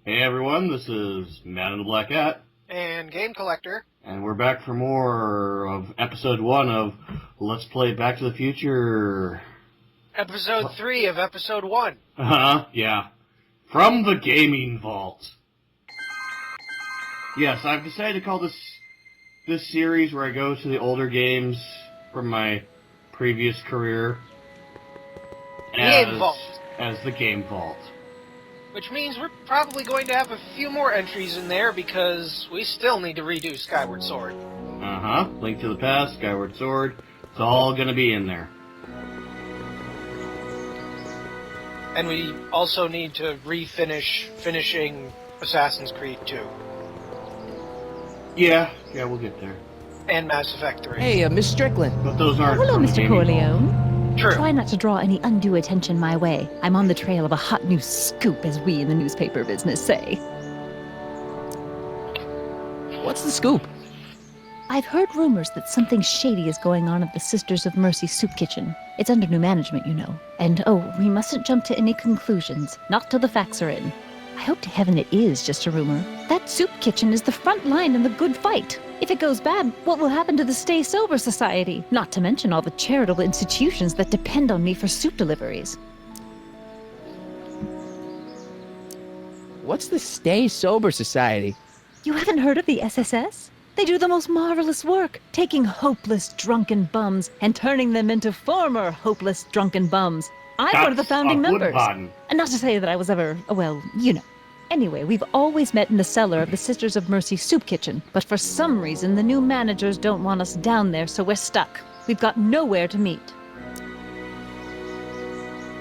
Hey everyone, this is Man in the Black Hat. And Game Collector. And we're back for more of episode 1 of Let's Play Back to the Future. Episode 3 of episode 1. Yeah. From the Gaming Vault. Yes, I've decided to call this series where I go to the older games from my previous career Game Vault. As the Game Vault. Which means we're probably going to have a few more entries in there because we still need to redo Skyward Sword. Link to the Past, Skyward Sword. It's all going to be in there. And we also need to finishing Assassin's Creed 2. Yeah, we'll get there. And Mass Effect 3. Hey, Miss Strickland. But those aren't Hello, from the Mr. Gaming Corleone. Vault. True. Try not to draw any undue attention my way. I'm on the trail of a hot new scoop, as we in the newspaper business say. What's the scoop? I've heard rumors that something shady is going on at the Sisters of Mercy soup kitchen. It's under new management, you know. And we mustn't jump to any conclusions, not till the facts are in. I hope to heaven it is just a rumor. That soup kitchen is the front line in the good fight. If it goes bad, what will happen to the Stay Sober Society? Not to mention all the charitable institutions that depend on me for soup deliveries. What's the Stay Sober Society? You haven't heard of the SSS? They do the most marvelous work, taking hopeless drunken bums and turning them into former hopeless drunken bums. I'm one of the founding members. And not to say that I was ever, well, you know. Anyway, we've always met in the cellar of the Sisters of Mercy soup kitchen, but for some reason the new managers don't want us down there, so we're stuck. We've got nowhere to meet.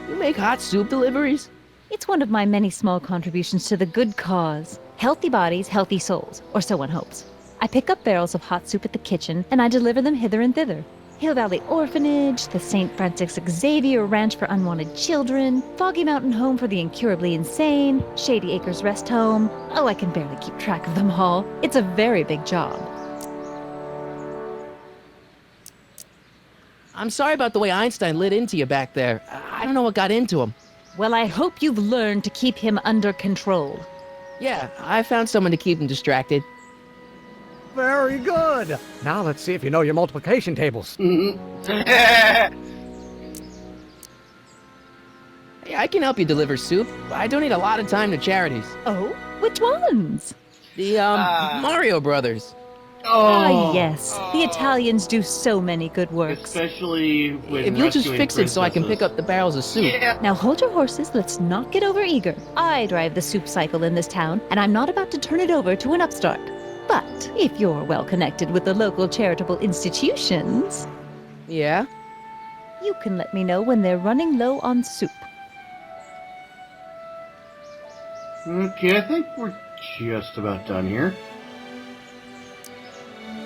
You make hot soup deliveries? It's one of my many small contributions to the good cause. Healthy bodies, healthy souls, or so one hopes. I pick up barrels of hot soup at the kitchen, and I deliver them hither and thither. Hill Valley Orphanage, the St. Francis Xavier Ranch for Unwanted Children, Foggy Mountain Home for the Incurably Insane, Shady Acres Rest Home. Oh, I can barely keep track of them all. It's a very big job. I'm sorry about the way Einstein lit into you back there. I don't know what got into him. Well, I hope you've learned to keep him under control. Yeah, I found someone to keep him distracted. Very good. Now let's see if you know your multiplication tables. Hey, I can help you deliver soup. I donate a lot of time to charities. Oh? Which ones? The, Mario Brothers. Ah, yes. The Italians do so many good works. Especially when If you'll just rescuing fix it so I can princesses. pick up the barrels of soup. Yeah. Now hold your horses, let's not get over-eager. I drive the soup cycle in this town, and I'm not about to turn it over to an upstart. But if you're well connected with the local charitable institutions, Yeah? you can let me know when they're running low on soup. Okay, I think we're just about done here.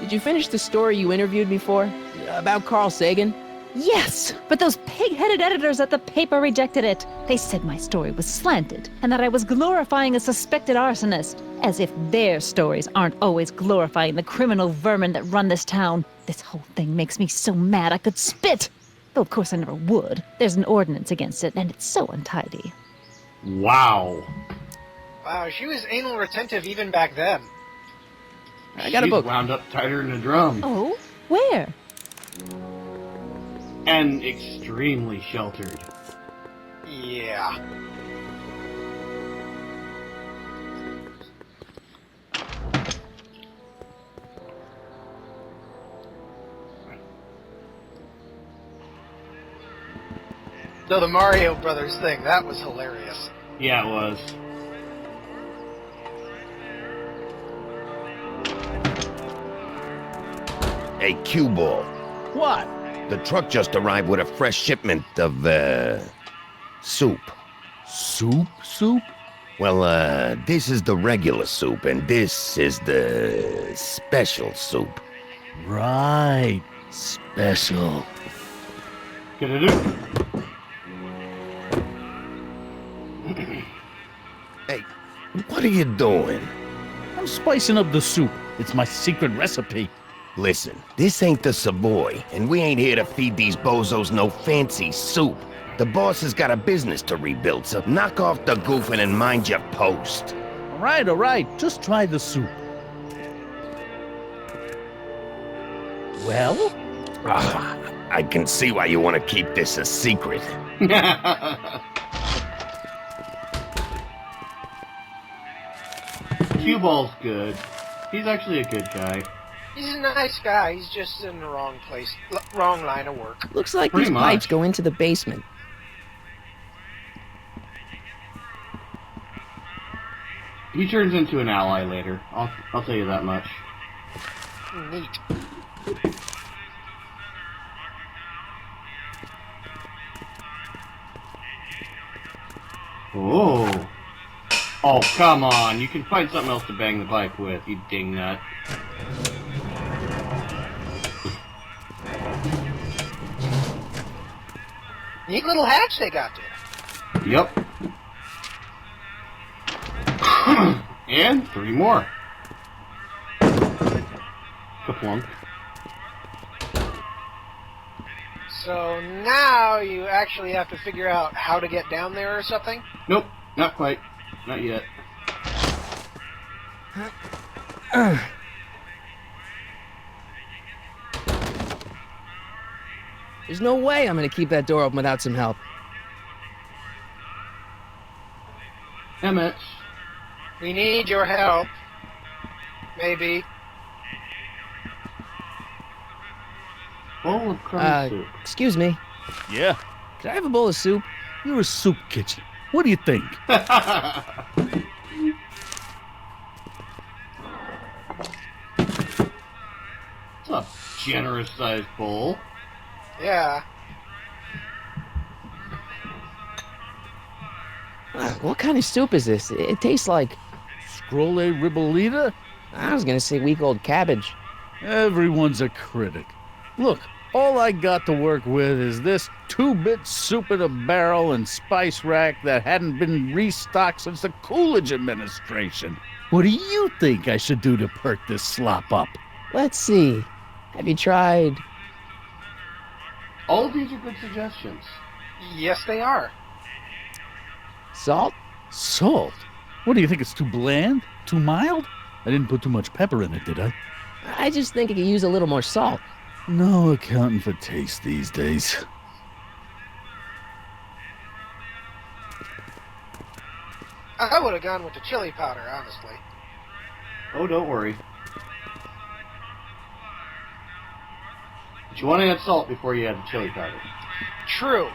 Did you finish the story you interviewed me for? About Carl Sagan? Yes, but those pig-headed editors at the paper rejected it. They said my story was slanted, and that I was glorifying a suspected arsonist. As if their stories aren't always glorifying the criminal vermin that run this town. This whole thing makes me so mad I could spit. Though of course I never would. There's an ordinance against it, and it's so untidy. Wow. Wow, she was anal retentive even back then. I got a book. She's wound up tighter than a drum. Oh? Where? And extremely sheltered. Yeah. So the Mario Brothers thing, that was hilarious. Yeah, it was. Hey, cue ball. What? The truck just arrived with a fresh shipment of, soup. Soup? Well, this is the regular soup, and this is the special soup. Right. Special. Get it in. Hey, what are you doing? I'm spicing up the soup. It's my secret recipe. Listen, this ain't the Savoy, and we ain't here to feed these bozos no fancy soup. The boss has got a business to rebuild, so knock off the goofing and mind your post. All right. Just try the soup. Well? I can see why you want to keep this a secret. Cue Ball's good. He's actually a good guy. He's a nice guy. He's just in the wrong place, wrong line of work. Looks like Pretty these pipes much. go into the basement. He turns into an ally later. I'll tell you that much. Neat. Oh. Oh, come on. You can find something else to bang the pipe with, you dingnut. Neat little hatch they got there. Yep. And 3 more. Kaplunk. So now you actually have to figure out how to get down there or something? Nope, not quite. Not yet. There's no way I'm gonna keep that door open without some help. Emmett. We need your help. Maybe. Bowl of crumb soup. Excuse me. Yeah. Could I have a bowl of soup? You're a soup kitchen. What do you think? It's a generous sized bowl. Yeah. What kind of soup is this? It tastes like... Scrolle ribolita? I was gonna say week-old cabbage. Everyone's a critic. Look, all I got to work with is this 2-bit soup in a barrel and spice rack that hadn't been restocked since the Coolidge administration. What do you think I should do to perk this slop up? Let's see. Have you tried... All of these are good suggestions. Yes, they are. salt? Salt? What do you think, it's too bland? Too mild? I didn't put too much pepper in it, did I? I just think it could use a little more salt. No accounting for taste these days. I would have gone with the chili powder, honestly. Oh, don't worry. But you want to add salt before you add the chili powder. True.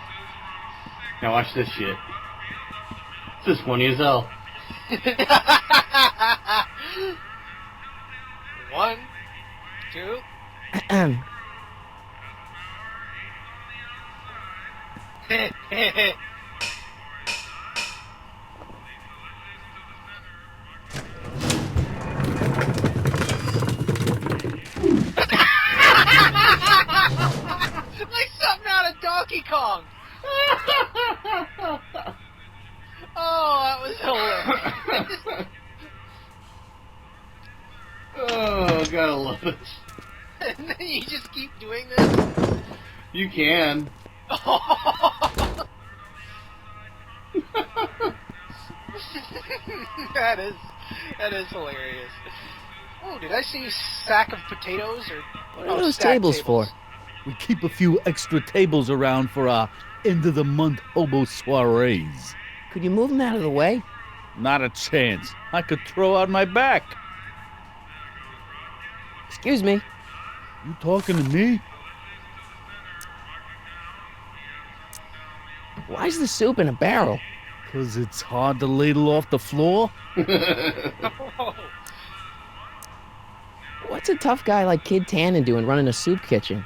Now watch this shit. This is funny as hell. 1, 2. Like something out of Donkey Kong. Oh, that was hilarious. Oh, gotta love it. And then you just keep doing this. You can. That is hilarious. Oh, did I see sack of potatoes or What are those tables for? We keep a few extra tables around for our end-of-the-month hobo soirees. Could you move them out of the way? Not a chance. I could throw out my back. Excuse me. You talking to me? Why's the soup in a barrel? 'Cause it's hard to ladle off the floor? What's a tough guy like Kid Tannen doing running a soup kitchen?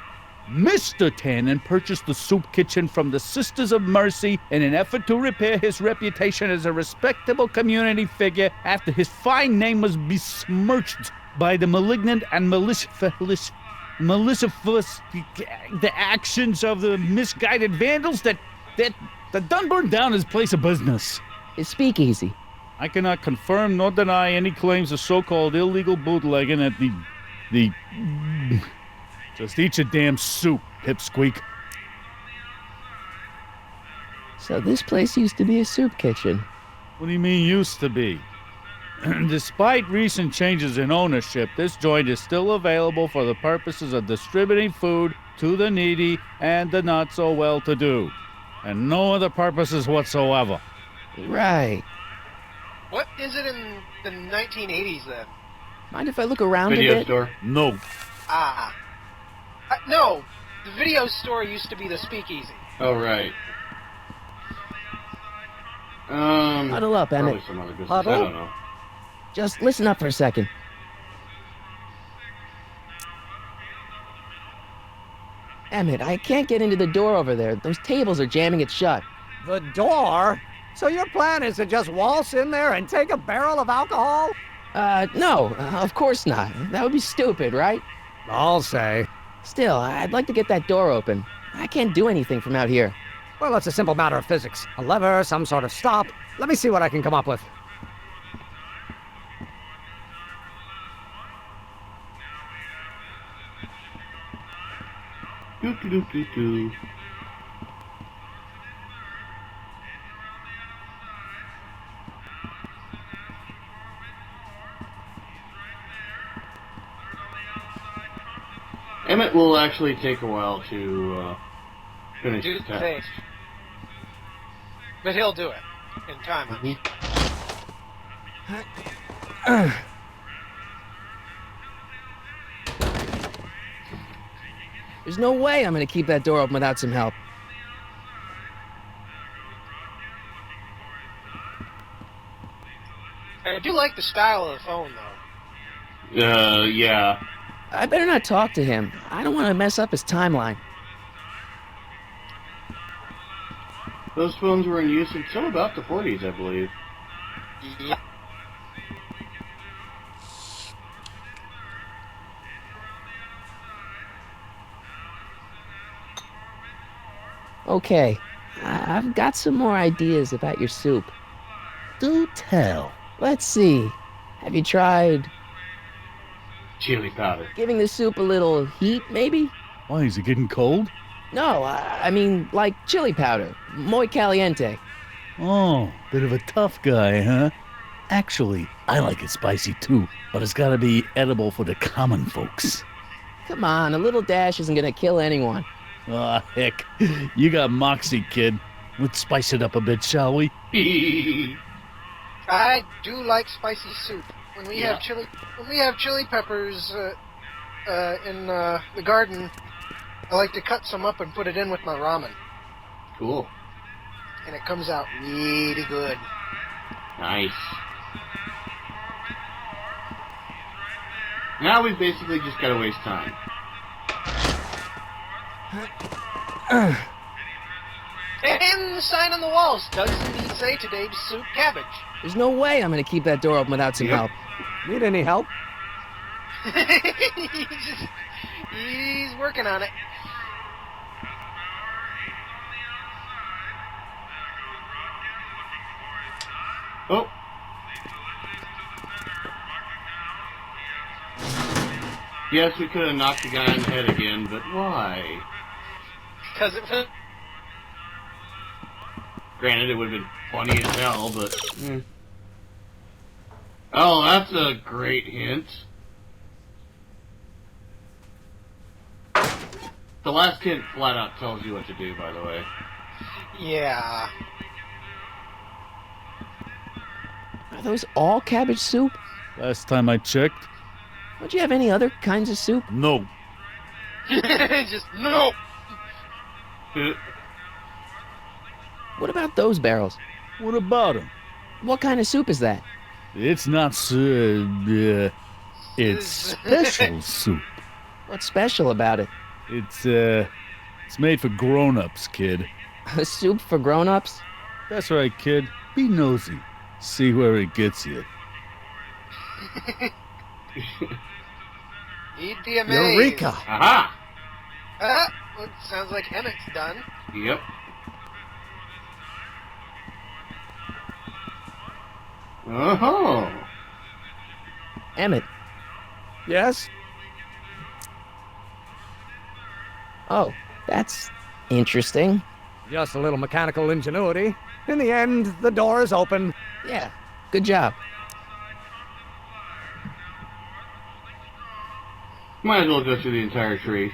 Mr. Tannen purchased the soup kitchen from the Sisters of Mercy in an effort to repair his reputation as a respectable community figure after his fine name was besmirched by the malignant and malicious the actions of the misguided vandals that done burned down his place of business. His speakeasy. I cannot confirm nor deny any claims of so-called illegal bootlegging at the just eat your damn soup, pipsqueak. So this place used to be a soup kitchen. What do you mean used to be? Despite recent changes in ownership, this joint is still available for the purposes of distributing food to the needy and the not so well-to-do, and no other purposes whatsoever. Right. What is it in the 1980s then? Mind if I look around a Video bit? store. No. Ah. No, the video store used to be the speakeasy. Oh, right. Huddle up, Emmett. Probably some other business. Huddle? I don't know. Just listen up for a second. Emmett, I can't get into the door over there. Those tables are jamming it shut. The door? So your plan is to just waltz in there and take a barrel of alcohol? No, of course not. That would be stupid, right? I'll say. Still, I'd like to get that door open. I can't do anything from out here. Well, it's a simple matter of physics. A lever, some sort of stop. Let me see what I can come up with. Doo doo doo doo doo. Emmett will actually take a while to finish Do the the task. thing. But he'll do it in time. I'm sure. There's no way I'm gonna keep that door open without some help. I do like the style of the phone, though. Yeah. I better not talk to him. I don't want to mess up his timeline. Those phones were in use until about the 40s, I believe. Yeah. Okay, I've got some more ideas about your soup. Do tell. Let's see. Have you tried Chili powder. giving the soup a little heat, maybe? Why, is it getting cold? No, I mean like chili powder. Muy caliente. Oh, bit of a tough guy, huh? Actually, I like it spicy too, but it's gotta be edible for the common folks. Come on, a little dash isn't gonna kill anyone. Ah, heck. You got moxie, kid. Let's spice it up a bit, shall we? I do like spicy soup. When we Yeah. have chili peppers in the garden, I like to cut some up and put it in with my ramen, Cool. and it comes out really good. Nice. Now we've basically just gotta waste time. And the sign on the walls does indeed say today's soup cabbage. There's no way I'm gonna keep that door open without some Yep. help. Need any help? He's working on it. Oh. Yes, we could have knocked the guy on the head again, but why? Because it Granted, it would have been funny as hell, but... Oh, that's a great hint. The last hint flat out tells you what to do, by the way. Yeah. Are those all cabbage soup? Last time I checked, Don't you have any other kinds of soup? no. Just no. What about those barrels? What about him? What kind of soup is that? It's not it's special soup. What's special about it? It's made for grown-ups, kid. A soup for grown-ups? That's right, kid. Be nosy. See where it gets you. You'd be amazed. Eureka! Aha! Well, it sounds like Emmett's done. Yep. Oh. Emmett. Yes? Oh, that's interesting. Just a little mechanical ingenuity. In the end, the door is open. Yeah, good job. Might as well go through the entire tree.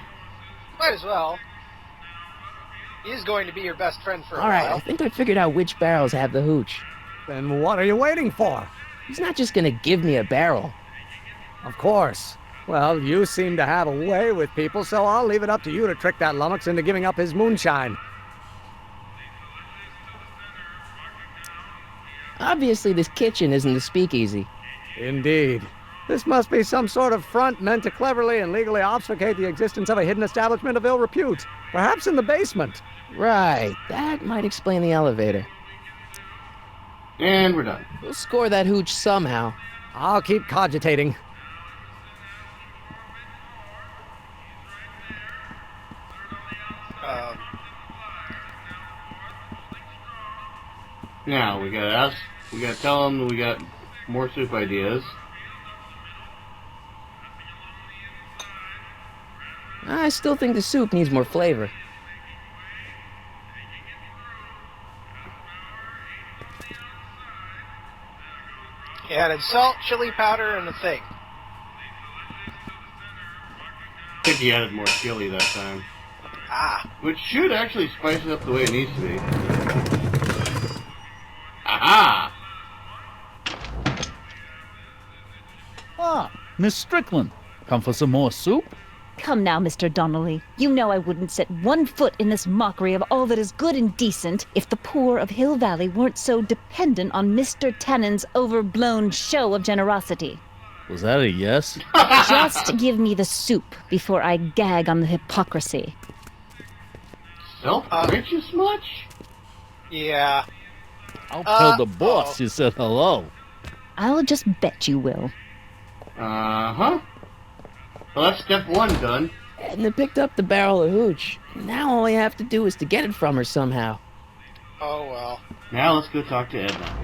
Might as well. He is going to be your best friend for a All right, I while. think I figured out which barrels have the hooch. Then what are you waiting for? He's not just gonna give me a barrel. Of course. Well, you seem to have a way with people, so I'll leave it up to you to trick that lummox into giving up his moonshine. Obviously, this kitchen isn't the speakeasy. Indeed. This must be some sort of front meant to cleverly and legally obfuscate the existence of a hidden establishment of ill repute. Perhaps in the basement. Right, that might explain the elevator. And we're done. We'll score that hooch somehow. I'll keep cogitating. Now, we gotta tell them we got more soup ideas. I still think the soup needs more flavor. He added salt, chili powder, and a thing. I think he added more chili that time. Ah. Which should actually spice it up the way it needs to be. Aha! Ah, Miss Strickland. Come for some more soup? Come now, Mr. Donnelly. You know I wouldn't set one foot in this mockery of all that is good and decent if the poor of Hill Valley weren't so dependent on Mr. Tannen's overblown show of generosity. Was that a yes? Just give me the soup before I gag on the hypocrisy. Self-righteous much? Yeah. I'll tell the boss you said hello. I'll just bet you will. Uh-huh. Well, that's step one done. Edna picked up the barrel of hooch. Now all I have to do is to get it from her somehow. Oh, well. Now let's go talk to Edna.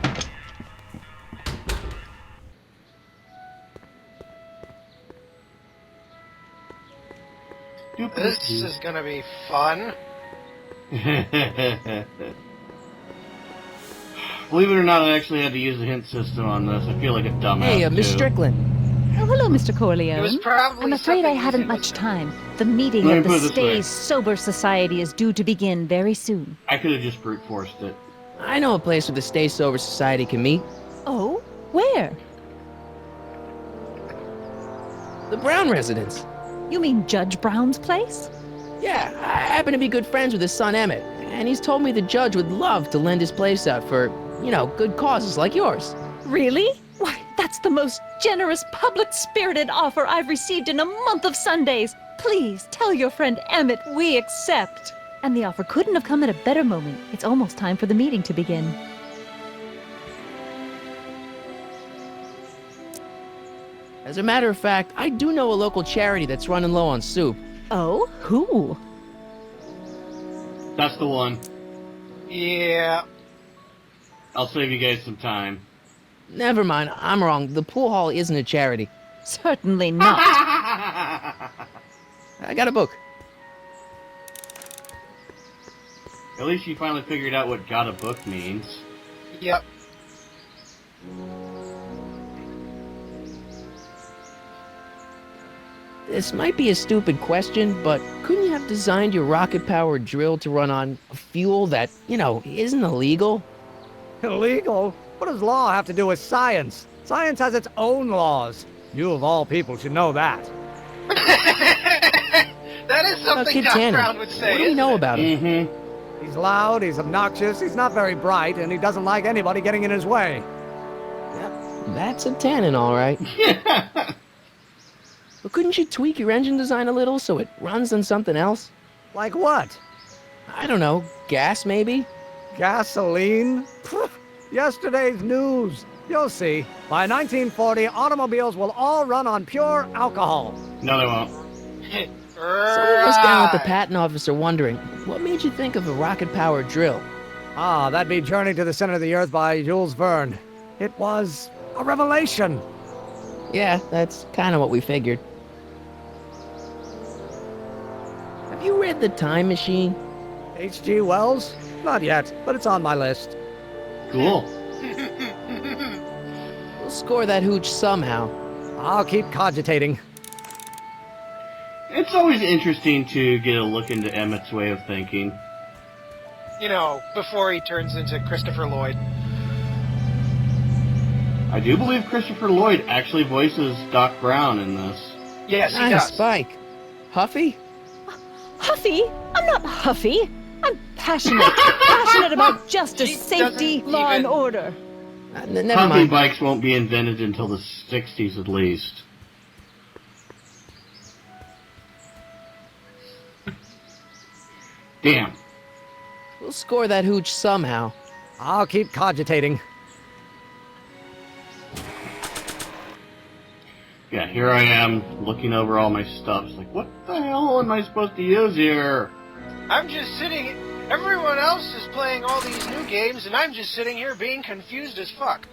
This is gonna be fun. Believe it or not, I actually had to use the hint system on this. I feel like a dumbass. Hey, Miss too. Strickland. Oh, hello, Mr. It was Corleone. probably I'm afraid I something haven't easy, much wasn't it? time. The meeting Let me of the put it this way. Stay Sober Society is due to begin very soon. I could have just brute forced it. I know a place where the Stay Sober Society can meet. Oh? Where? The Brown residence. You mean Judge Brown's place? Yeah, I happen to be good friends with his son Emmett, and he's told me the judge would love to lend his place out for, good causes like yours. Really? Why, that's the most generous, public-spirited offer I've received in a month of Sundays. Please tell your friend Emmett we accept. And the offer couldn't have come at a better moment. It's almost time for the meeting to begin. As a matter of fact, I do know a local charity that's running low on soup. Oh? Who? That's the one. Yeah. I'll save you guys some time. Never mind, I'm wrong. The pool hall isn't a charity. Certainly not. I got a book. At least you finally figured out what got a book means. Yep. This might be a stupid question, but couldn't you have designed your rocket-powered drill to run on fuel that, isn't illegal? Illegal? What does law have to do with science? Science has its own laws. You of all people should know that. That is something Kid Doc Tanner, Brown would say. what do we isn't know it? about him? Mm-hmm. He's loud, he's obnoxious, he's not very bright, and he doesn't like anybody getting in his way. That's a Tannen, all right. But couldn't you tweak your engine design a little so it runs on something else? Like what? I don't know, gas maybe? Gasoline? Pfft, yesterday's news. You'll see. By 1940, automobiles will all run on pure alcohol. No, they won't. Some of us down at the patent office are wondering, what made you think of a rocket-powered drill? Ah, that'd be Journey to the Center of the Earth by Jules Verne. It was a revelation. Yeah, that's kind of what we figured. Have you read The Time Machine? H.G. Wells? Not yet, but it's on my list. Cool. We'll score that hooch somehow. I'll keep cogitating. It's always interesting to get a look into Emmett's way of thinking. You know, before he turns into Christopher Lloyd. I do believe Christopher Lloyd actually voices Doc Brown in this. Yes, he Nice, does. Spike. Huffy? Huffy? I'm not huffy. I'm passionate. Passionate about justice, She safety, doesn't law, and even- order. Never Humping mind. bikes won't be invented until the 60s at least. Damn. We'll score that hooch somehow. I'll keep cogitating. Yeah, here I am, looking over all my stuff. It's like, what the hell am I supposed to use here? I'm just sitting... Everyone else is playing all these new games, and I'm just sitting here being confused as fuck.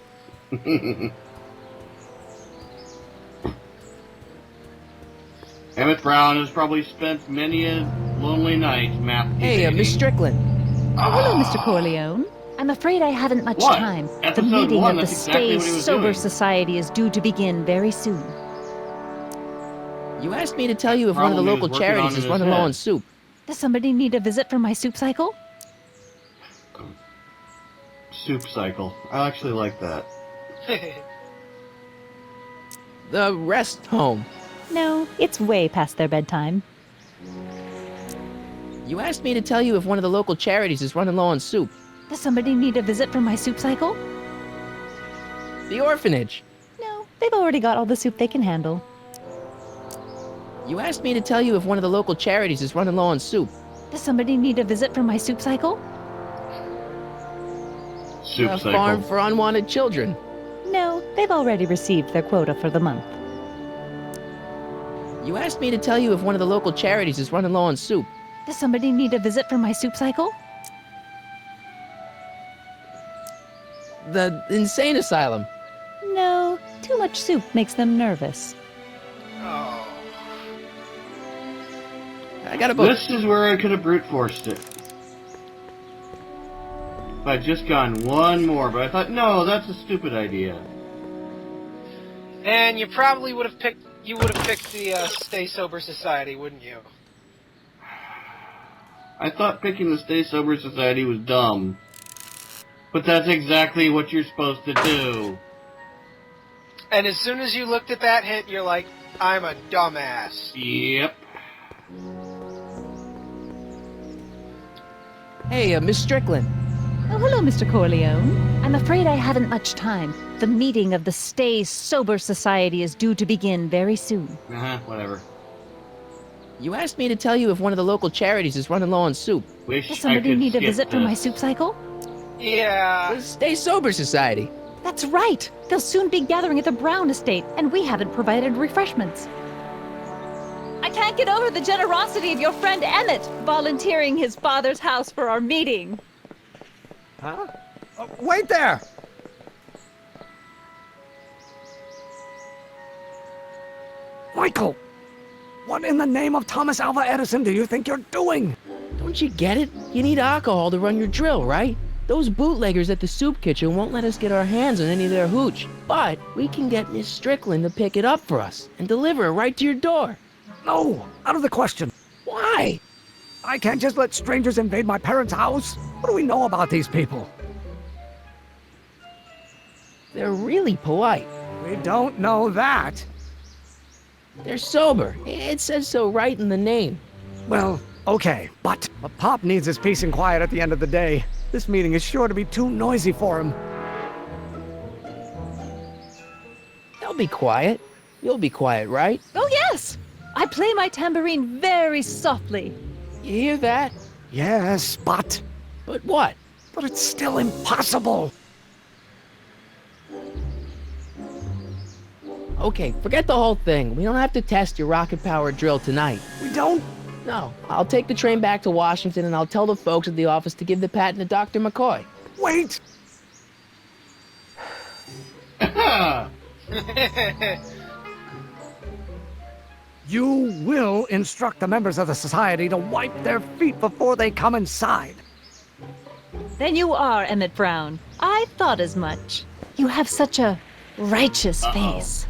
Emmett Brown has probably spent many a lonely night map Hey, Miss Strickland. Oh, hello, Mr. Corleone. I'm afraid I haven't much What? time. The Episode meeting 1, of the that's exactly what he Stay was Sober doing. Society is due to begin very soon. You asked me to tell you if one of the Problem he local was working on charities in is his running low head. on soup. Does somebody need a visit from my soup cycle? Soup cycle. I actually like that. The rest home. No, it's way past their bedtime. You asked me to tell you if one of the local charities is running low on soup. Does somebody need a visit from my soup cycle? The orphanage. No, they've already got all the soup they can handle. You asked me to tell you if one of the local charities is running low on soup. Does somebody need a visit from my soup cycle? Soup The cycle. farm for unwanted children. No, they've already received their quota for the month. You asked me to tell you if one of the local charities is running low on soup. Does somebody need a visit from my soup cycle? The insane asylum. No, too much soup makes them nervous. Oh. I got a book. This is where I could have brute forced it. If I'd just gone one more, but I thought, no, that's a stupid idea. And you probably would have picked... You would have picked the Stay Sober Society, wouldn't you? I thought picking the Stay Sober Society was dumb. But that's exactly what you're supposed to do. And as soon as you looked at that hint, you're like, I'm a dumbass. Yep. Hey, Miss Strickland. Oh, hello, Mr. Corleone. I'm afraid I haven't much time. The meeting of the Stay Sober Society is due to begin very soon. Whatever. You asked me to tell you if one of the local charities is running low on soup. Wish Does I somebody could need a skip visit from my this. soup cycle? Yeah. The Stay Sober Society. That's right. They'll soon be gathering at the Brown estate, and we haven't provided refreshments. I can't get over the generosity of your friend Emmett, volunteering his father's house for our meeting. Huh? Wait there! Michael! What in the name of Thomas Alva Edison do you think you're doing? Don't you get it? You need alcohol to run your drill, right? Those bootleggers at the soup kitchen won't let us get our hands on any of their hooch. But we can get Miss Strickland to pick it up for us and deliver it right to your door. No, out of the question. Why? I can't just let strangers invade my parents' house. What do we know about these people? They're really polite. We don't know that. They're sober. It says so right in the name. Well, okay, but Pop needs his peace and quiet at the end of the day. This meeting is sure to be too noisy for him. They'll be quiet. You'll be quiet, right? Oh, yes! I play my tambourine very softly. You hear that? Yes, but But what? it's still impossible. Okay, forget the whole thing. We don't have to test your rocket power drill tonight. We don't. No, I'll take the train back to Washington and I'll tell the folks at the office to give the patent to Dr. McCoy. Wait. You will instruct the members of the society to wipe their feet before they come inside. Then you are Emmett Brown. I thought as much. You have such a righteous face.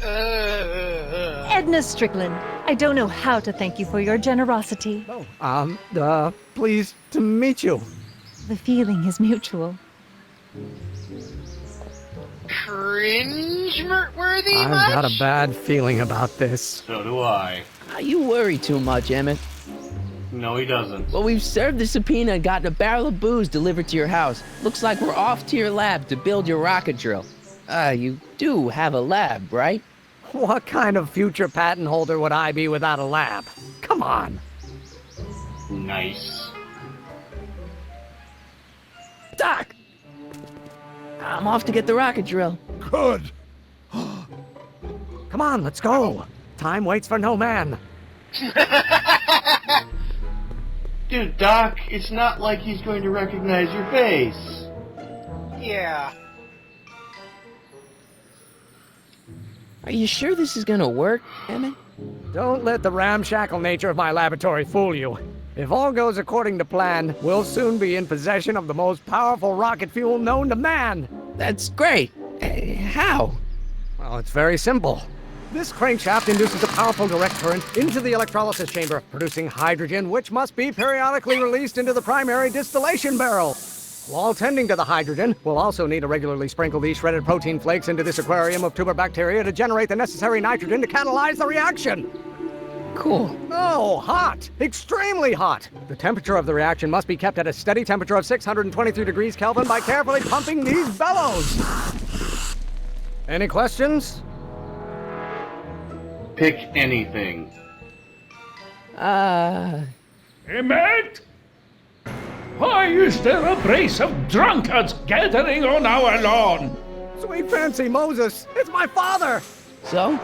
Edna Strickland, I don't know how to thank you for your generosity. Pleased to meet you. The feeling is mutual. Cringe-worthy I've much? got a bad feeling about this. So do I. You worry too much, Emmett. No, he doesn't. Well, we've served the subpoena and gotten a barrel of booze delivered to your house. Looks like we're off to your lab to build your rocket drill. You do have a lab, right? What kind of future patent holder would I be without a lab? Come on. Nice. Doc! I'm off to get the rocket drill. Good. Come on, let's go. Time waits for no man. Dude, Doc, it's not like he's going to recognize your face. Yeah. Are you sure this is gonna work, Emmett? Don't let the ramshackle nature of my laboratory fool you. If all goes according to plan, we'll soon be in possession of the most powerful rocket fuel known to man. That's great. How? Well, it's very simple. This crankshaft induces a powerful direct current into the electrolysis chamber, producing hydrogen, which must be periodically released into the primary distillation barrel. While tending to the hydrogen, we'll also need to regularly sprinkle these shredded protein flakes into this aquarium of tuber bacteria to generate the necessary nitrogen to catalyze the reaction. Cool. Oh, hot! Extremely hot! The temperature of the reaction must be kept at a steady temperature of 623 degrees Kelvin by carefully pumping these bellows. Any questions? Pick anything. Emmett? Why is there a brace of drunkards gathering on our lawn? Sweet fancy Moses, it's my father! So?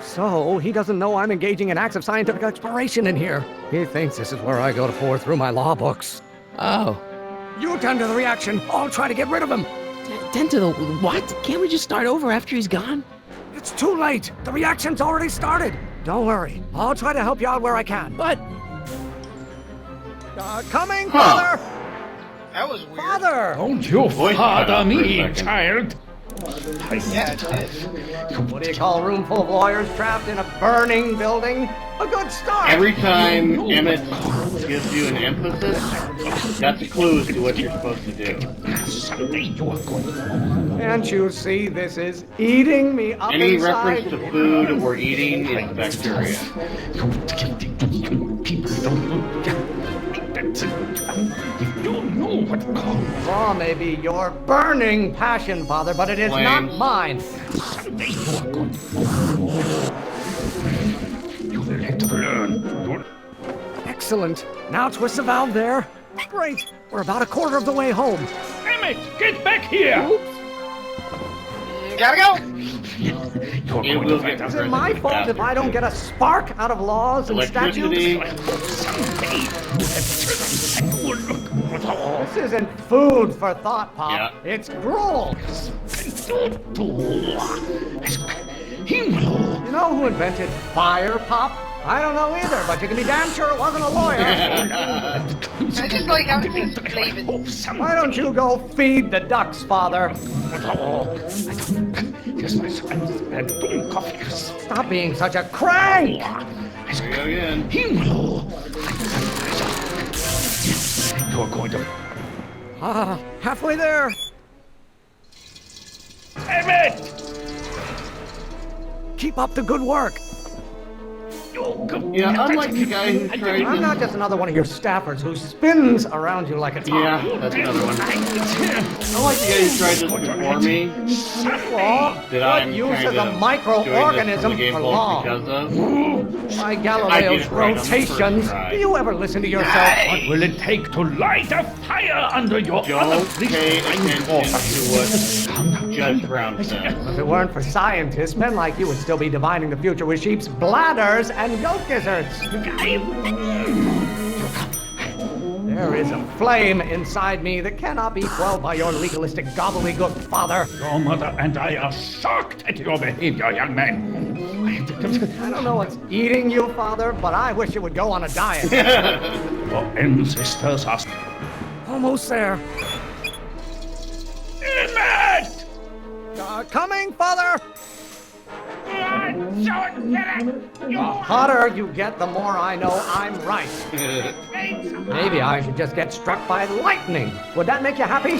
So, he doesn't know I'm engaging in acts of scientific exploration in here. He thinks this is where I go to pour through my law books. Oh. You tend to the reaction. I'll try to get rid of him. Tend to the what? Can't we just start over after he's gone? It's too late. The reaction's already started. Don't worry. I'll try to help you out where I can. But Coming, Father! That was weird. Father! Don't you Voice father cut out for a me, second. child. Yeah, it is. What do you call a room full of lawyers trapped in a burning building? A good start! Every time Emmett gives you an emphasis, that's a clue as to what you're supposed to do. Someday you are going to... Can't you see this is eating me up Any inside? reference to food or eating is bacteria. People don't know. You don't know what called. Law may be your burning passion, Father, but it is not Flames. mine. Someday you are going to... You will have to learn. Excellent. Now twist the valve there. Great. We're about a quarter of the way home. Emmett, get back here! Gotta go! You're It going will to find get out. Is it my fault if I don't get a spark out of laws and Electricity. statutes? Someday you will look. This isn't food for thought, Pop. Yeah. It's gruel. He will. You know who invented fire, Pop? I don't know either, but you can be damn sure it wasn't a lawyer. I just like how it says Flavin. Why don't you go feed the ducks, Father? Yes, my son. And don't cough. Stop being such a crank! Here we go again. He will. You're going to... Halfway there. Emmett! Keep up the good work. Yeah, unlike the guy who tried I'm to... not just another one of your staffers who spins around you like a top. Yeah, that's another one. Unlike the guy who tried to before me, Law? that What I'm use kind as a of doing microorganism this for the game for Vault law? because of. By I Galileo's did it right on the first rotations, try. do you ever listen to yourself? What will it take to light a fire under your Don't pay attention to what Judge Brown says. If it weren't for scientists, men like you would still be divining the future with sheep's bladders and goat gizzards. There is a flame inside me that cannot be quelled by your legalistic gobbledygook, Father. Your mother and I are shocked at your behavior, young man. I don't know what's eating you, Father, but I wish you would go on a diet. Your ancestors are... Almost there. Emmett! Coming, Father! The hotter you get, the more I know I'm right. Maybe I should just get struck by lightning. Would that make you happy?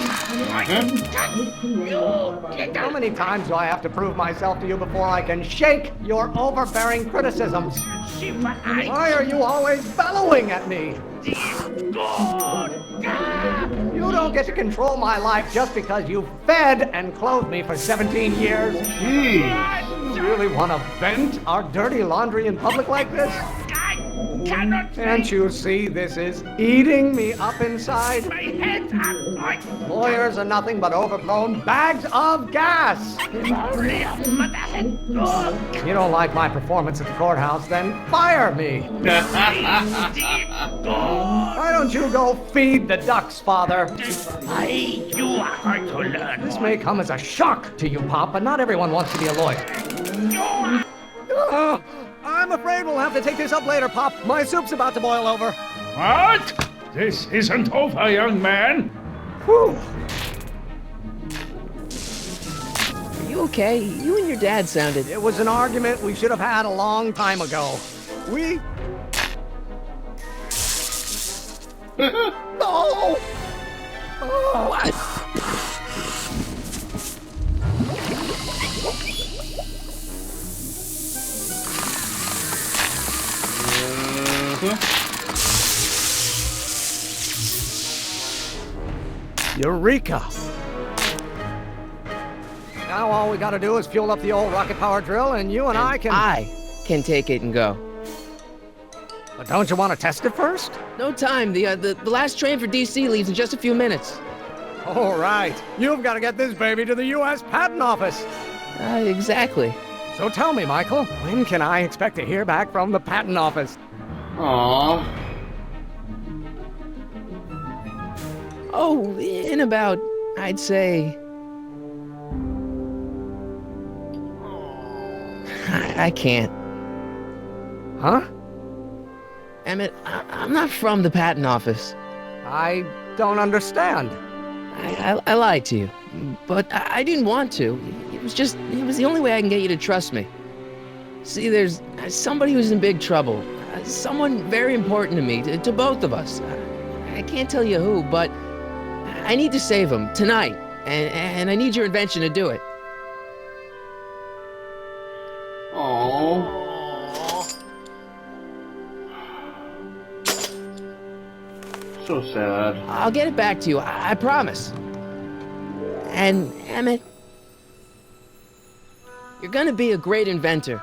How many times do I have to prove myself to you before I can shake your overbearing criticisms? Why are you always bellowing at me? You don't get to control my life just because you fed and clothed me for 17 years. Jeez. You really want to vent our dirty laundry in public like this? Can't you see this is eating me up inside? Lawyers are nothing but overblown bags of gas. You don't like my performance at the courthouse, then fire me. Why don't you go feed the ducks, Father? You are going to learn. This may come as a shock to you, Pop, but not everyone wants to be a lawyer. I'm afraid we'll have to take this up later, Pop. My soup's about to boil over. What? This isn't over, young man. Whew. Are you okay? You and your dad sounded... It was an argument we should have had a long time ago. We... No! Oh. What? Eureka! Now all we gotta do is fuel up the old rocket power drill and you and I can take it and go. But don't you want to test it first? No time. The last train for DC leaves in just a few minutes. All right. You've got to get this baby to the U.S. Patent Office. Exactly. So tell me, Michael, when can I expect to hear back from the Patent Office? Aww. Oh, in about, I'd say... I can't. Huh? Emmett, I'm not from the patent office. I don't understand. I lied to you, but I didn't want to. It was the only way I can get you to trust me. See, there's somebody who's in big trouble. Someone very important to me, to both of us. I can't tell you who, but I need to save him tonight, and I need your invention to do it. Aww. So sad. I'll get it back to you, I promise. And, Emmett, you're gonna be a great inventor.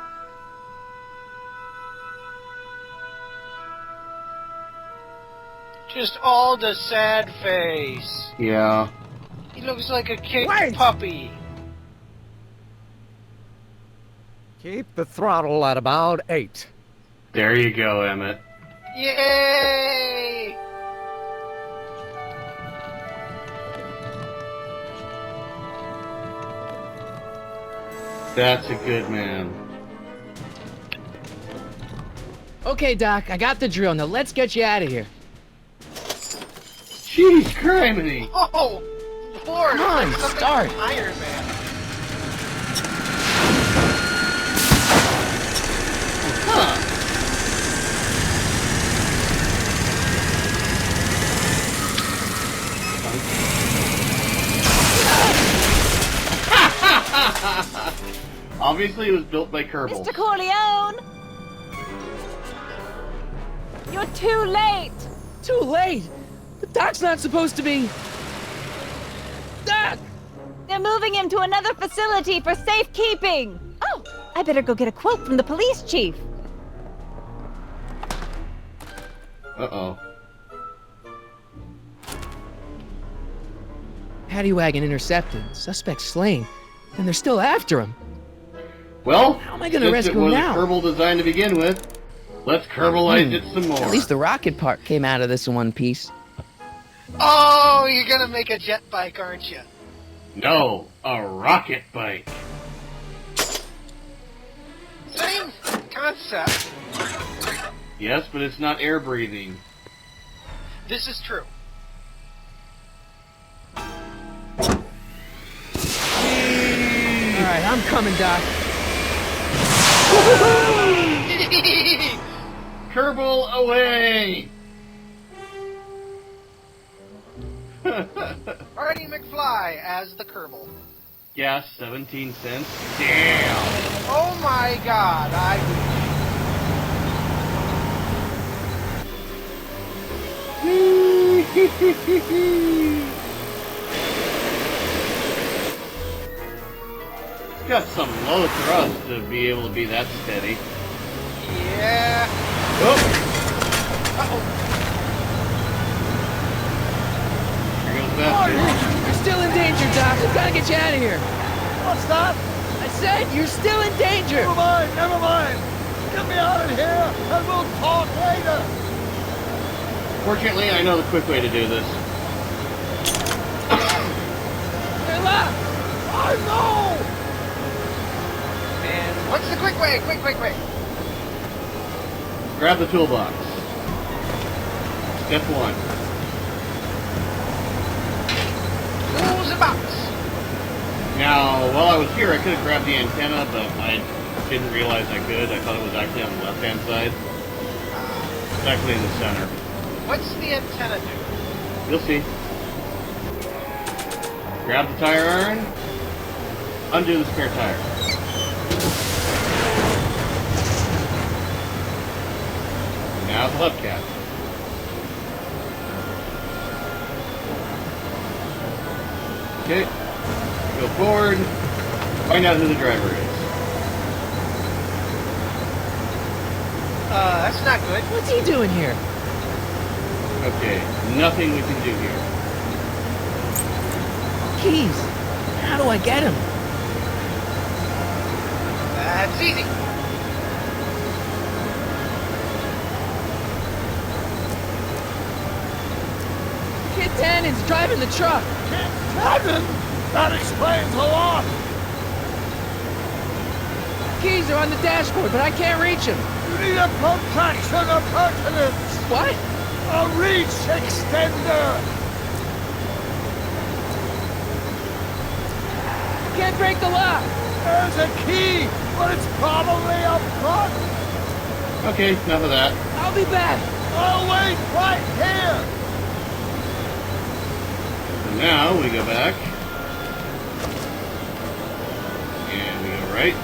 Just all the sad face. Yeah. He looks like a kicked Wait! puppy. Keep the throttle at about 8. There you go, Emmett. Yay! That's a good man. Okay, Doc, I got the drill. Now let's get you out of here. Jeez, criminy! Oh, Lord! Come on, something start. from Iron Man. Huh. Obviously, it was built by Kerbal. Mr. Corleone! You're too late! Too late! The Doc's not supposed to be... Doc! They're moving him to another facility for safekeeping! Oh, I better go get a quote from the police chief. Uh-oh. Paddy wagon intercepted. Suspect slain. And they're still after him. Well, How am I gonna since rescue it was him now? Kerbal designed to begin with, let's Kerbalize it some more. At least the rocket part came out of this in one piece. Oh, you're gonna make a jet bike, aren't you? No, a rocket bike. Same concept. Yes, but it's not air breathing. This is true. Alright, I'm coming, Doc. Kerbal away! Marty McFly as the Kerbal. Gas 17 cents. Damn! Oh my god, It's got some low thrust to be able to be that steady. Yeah. Oh! Uh-oh. Here goes Bastard. You're still in danger, Doc. We've got to get you out of here. What's that? I said you're still in danger. Never mind, never mind. Get me out of here, and we'll talk later. Fortunately, I know the quick way to do this. They're locked. I know! And what's the quick way? Quick. Grab the toolbox. Step 1. Tools a box. Now, while I was here, I could have grabbed the antenna, but I didn't realize I could. I thought it was actually on the left-hand side. It's actually in the center. What's the antenna do? You'll see. Grab the tire iron. Undo the spare tire. Now the hubcap. Okay. Go forward. Find out who the driver is. That's not good. What's he doing here? Okay, nothing we can do here. Keys. How do I get him? That's easy. Kid Tannen's driving the truck. Tannen? That explains a lot. Keys are on the dashboard, but I can't reach him. You need a protraction appurtenance. What? A reach extender. Can't break the lock. There's a key, but it's probably up front. Okay, enough of that. I'll be back. I'll wait right here. And now we go back. And we go right.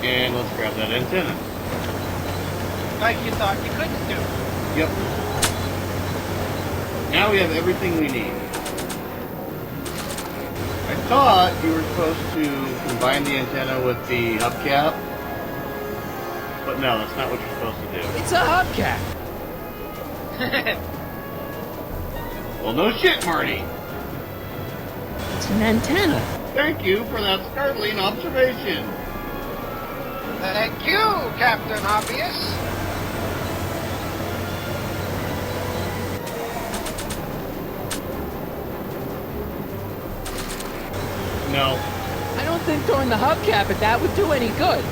And let's grab that antenna. Like you thought you couldn't do. Yep. Now we have everything we need. I thought you were supposed to combine the antenna with the hubcap. But no, that's not what you're supposed to do. It's a hubcap. Well, no shit, Marty. It's an antenna. Thank you for that startling observation. Thank you, Captain Obvious. No. I don't think throwing the hubcap at that would do any good.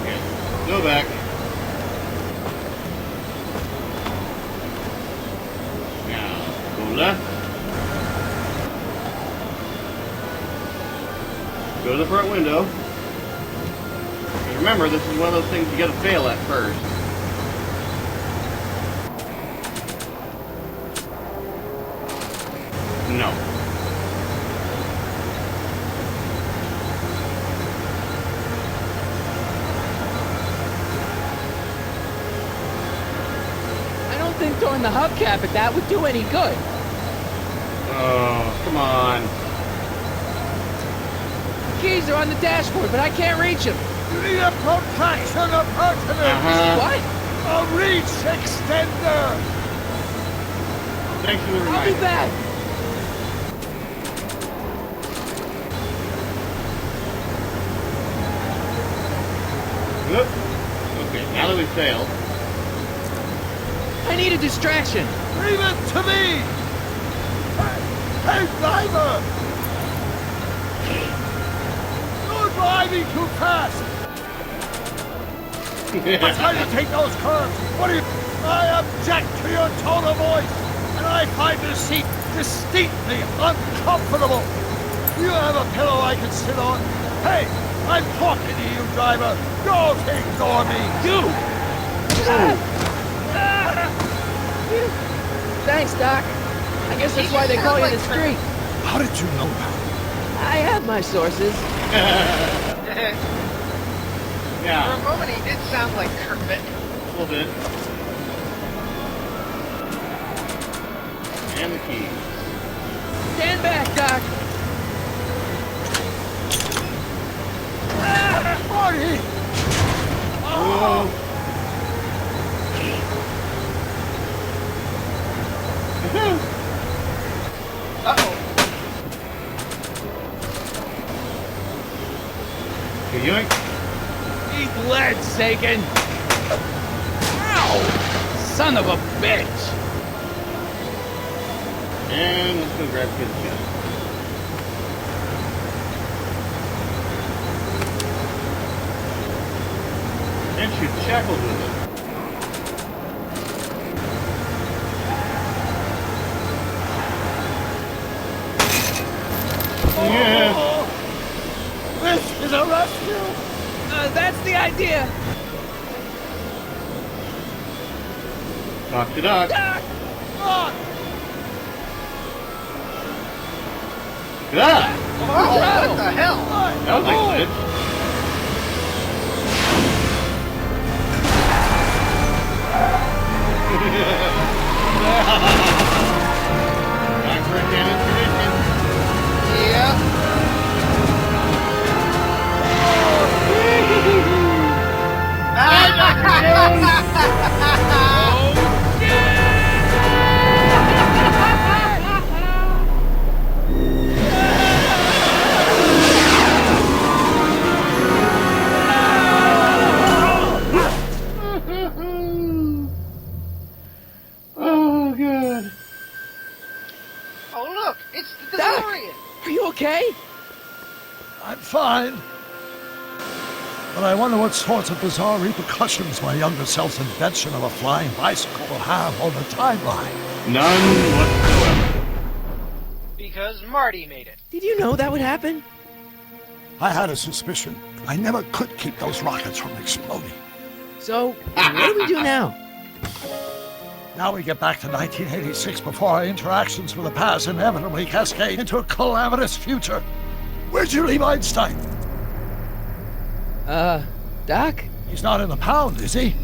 Okay. Go back. Now, go left. Go to the front window. Remember, this is one of those things you gotta fail at first. No. I don't think throwing the hubcap at that would do any good. Oh, come on. Keys are on the dashboard, but I can't reach him. You need a protraction appurtenance. What? A reach extender. Thanks for the I'll reminder. be back. Whoop. Okay, now that we've failed. I need a distraction. Leave it to me. Hey, driver. You're driving too fast. That's how you take those curves. What do you... I object to your tone of voice, and I find this seat distinctly uncomfortable. Do you have a pillow I can sit on? Hey, I'm talking to you, driver. Don't ignore me. Thanks, Doc. I guess that's why they call you the street. How did you know that? I have my sources. Yeah, For a moment, he did sound like Kermit. a little bit. And the keys. Stand back, Doc. Marty! Whoa. Uh-oh. Okay, yoink. Eat lead, Sagan! Ow! Son of a bitch! And let's go grab his gun. And shoot shackles with it. Yeah. This is a rescue! That's the idea. Talk to Doc. Doc! Look! Ah! Oh, what the hell? That was like a glitch. Time for a cannon tradition. Yeah. Oh, good. Oh, look, it's the Doc! DeLorean. Are you okay? I'm fine. But I wonder what sorts of bizarre repercussions my younger self's invention of a flying bicycle will have on the timeline. None whatsoever. Because Marty made it. Did you know that would happen? I had a suspicion. I never could keep those rockets from exploding. So, what do we do now? Now we get back to 1986 before our interactions with the past inevitably cascade into a calamitous future. Where'd you leave Einstein? Doc? He's not in the pound, is he?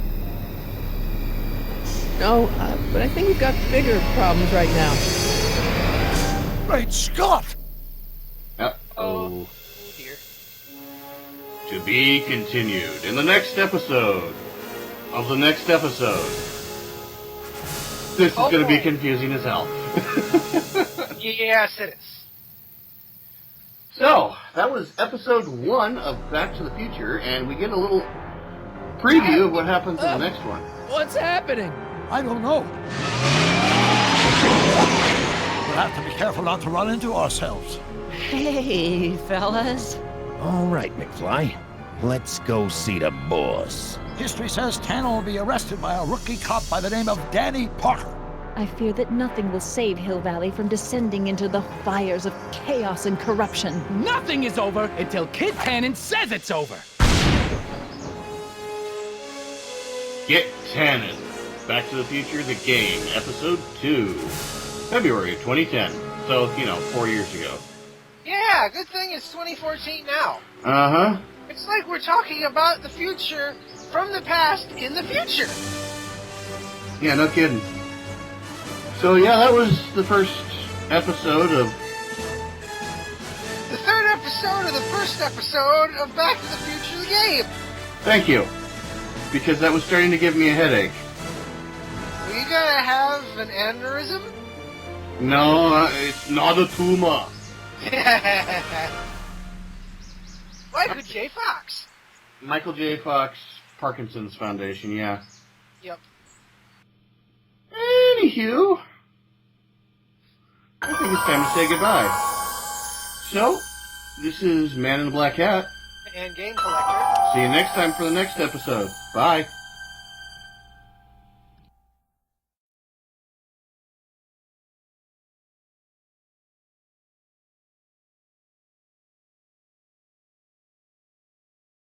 No, but I think we've got bigger problems right now. Great Scott! Uh-oh. Dear. To be continued in the next episode of the next episode. This is going to be confusing as hell. Yes, it is. So, that was episode 1 of Back to the Future, and we get a little preview of what happens in the next one. What's happening? I don't know. We'll have to be careful not to run into ourselves. Hey, fellas. All right, McFly. Let's go see the boss. History says Tanner will be arrested by a rookie cop by the name of Danny Parker. I fear that nothing will save Hill Valley from descending into the fires of chaos and corruption. Nothing is over until Kid Tannen says it's over. Get Tannen. Back to the Future, the game, episode 2. February of 2010. So, 4 years ago. Yeah, good thing it's 2014 now. Uh-huh. It's like we're talking about the future from the past in the future. Yeah, no kidding. So, yeah, that was the first episode of... The third episode of the first episode of Back to the Future, the game. Thank you. Because that was starting to give me a headache. Were you gonna have an aneurysm? No, it's not a tumor. Michael J. Fox. Michael J. Fox, Parkinson's Foundation, yeah. Yep. Anywho, I think it's time to say goodbye. So, this is Man in the Black Hat. And Game Collector. See you next time for the next episode. Bye.